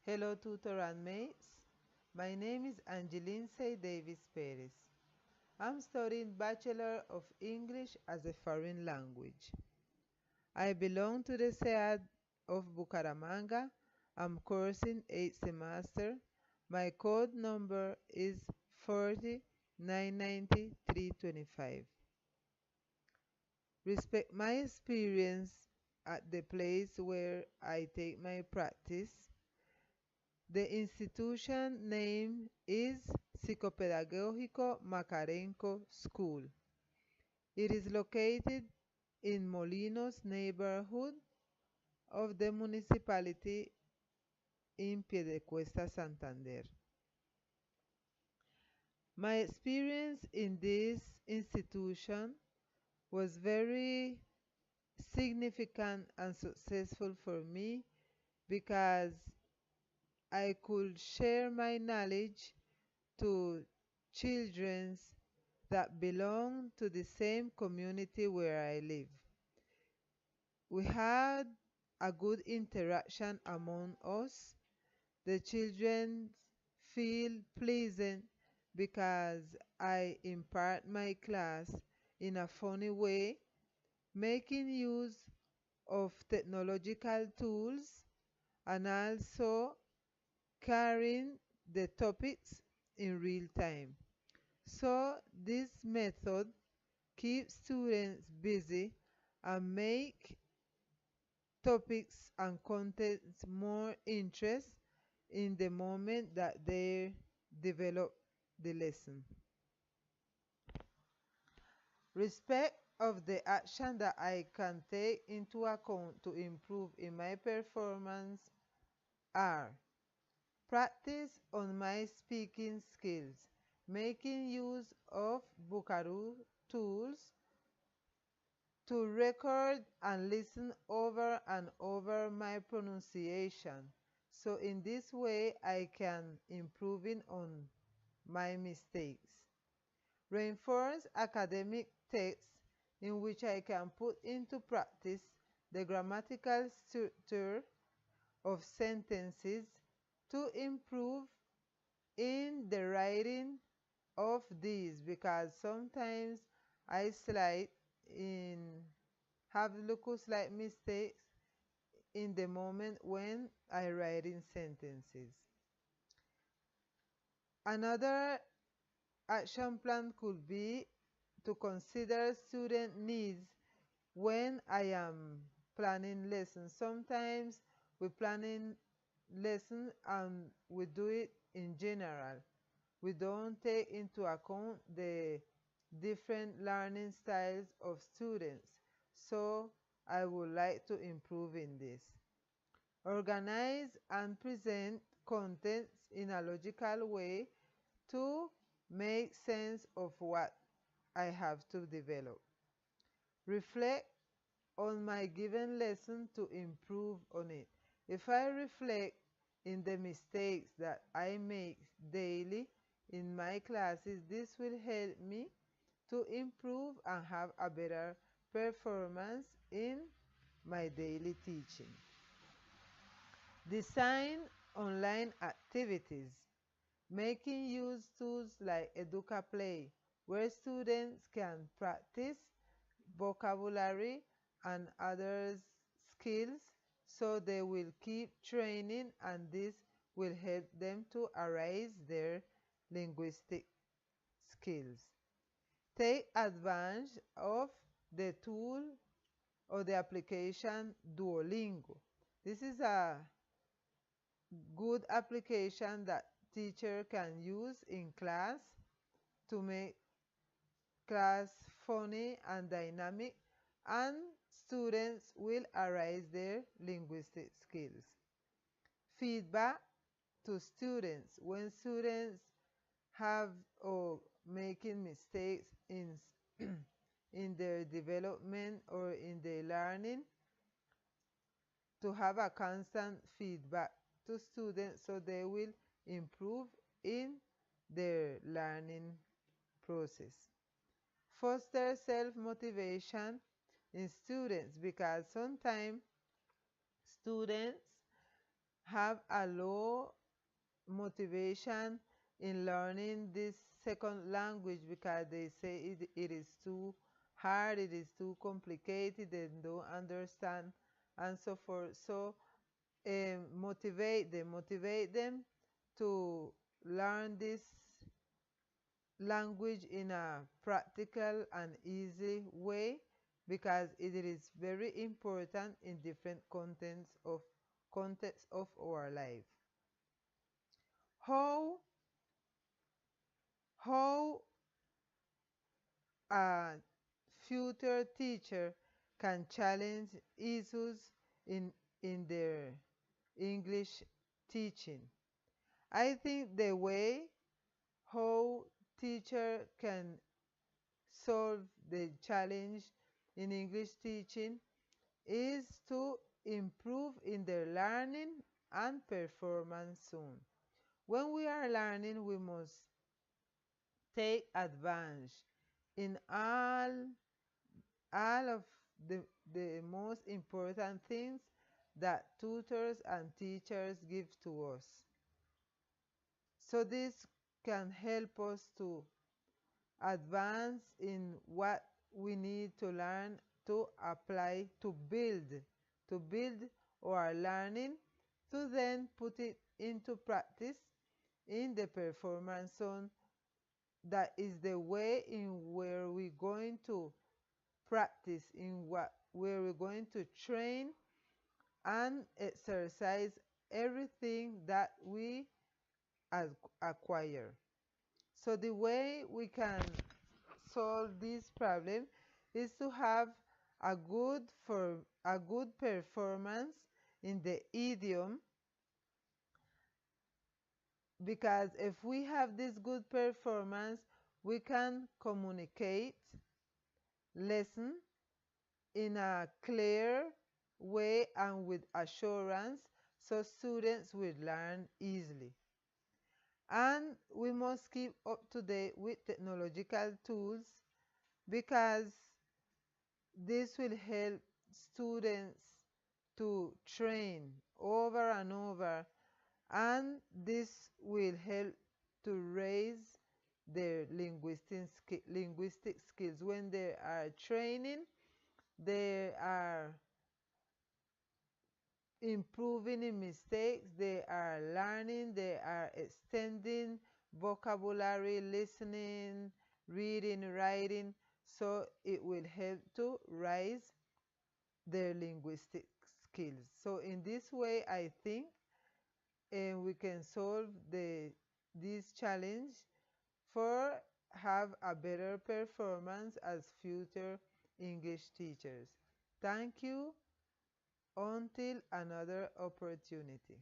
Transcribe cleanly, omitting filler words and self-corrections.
Hello tutor and mates, my name is Angie Davis Perez. I'm studying Bachelor of English as a Foreign Language. I belong to the SEAD of Bucaramanga. I'm coursing 8th semester. My code number is 4099325. Respect my experience at the place where I take my practice. The institution name is Psicopedagogical Macarenco School. It is located in Molinos neighborhood of the municipality in Piedecuesta, Santander. My experience in this institution was very significant and successful for me because I could share my knowledge to children that belong to the same community where I live. We had a good interaction among us. The children feel pleasant because I impart my class in a funny way, making use of technological tools and also carrying the topics in real time. So this method keeps students busy and make topics and contents more interest in the moment that they develop the lesson. Respect of the action that I can take into account to improve in my performance are practice on my speaking skills, making use of Buckaroo tools to record and listen over and over my pronunciation. So in this way, I can improving on my mistakes. Reinforce academic texts in which I can put into practice the grammatical structure of sentences to improve in the writing of these, because sometimes I have little slight mistakes in the moment when I write in sentences. Another action plan could be to consider student needs when I am planning lessons. Sometimes we planning lesson and we do it in general. We don't take into account the different learning styles of students. So I would like to improve in this. Organize and present contents in a logical way to make sense of what I have to develop. Reflect on my given lesson to improve on it. If I reflect in the mistakes that I make daily in my classes, this will help me to improve and have a better performance in my daily teaching. Design online activities, making use tools like EducaPlay, where students can practice vocabulary and other skills, so they will keep training and this will help them to arise their linguistic skills. Take advantage of the tool or the application Duolingo. This is a good application that teacher can use in class to make class funny and dynamic, and students will arise their linguistic skills. Feedback to students. When students have or making mistakes in in their development or in their learning, to have a constant feedback to students so they will improve in their learning process. Foster self-motivation in students, because sometimes students have a low motivation in learning this second language because they say it is too hard, it is too complicated, they don't understand, and so forth. So motivate them to learn this language in a practical and easy way because it is very important in different contexts of our life. How a future teacher can challenge issues in their English teaching. I think the way how teacher can solve the challenge in English teaching is to improve in their learning and performance soon. When we are learning, we must take advantage in all of the most important things that tutors and teachers give to us. So this can help us to advance in what we need to learn, to apply, to build our learning, to then put it into practice in the performance zone. That is the way in where we're going to practice, where we're going to train and exercise everything that we acquire. So the way we can solve this problem is to have a good performance in the idiom, because if we have this good performance, we can communicate lesson in a clear way and with assurance, so students will learn easily. And we must keep up to date with technological tools because this will help students to train over and over, and this will help to raise their linguistic skills. When they are training, they are improving in mistakes, they are learning, they are extending vocabulary, listening, reading, writing, so it will help to raise their linguistic skills. So in this way, I think we can solve this challenge for have a better performance as future English teachers. Thank you. Until another opportunity.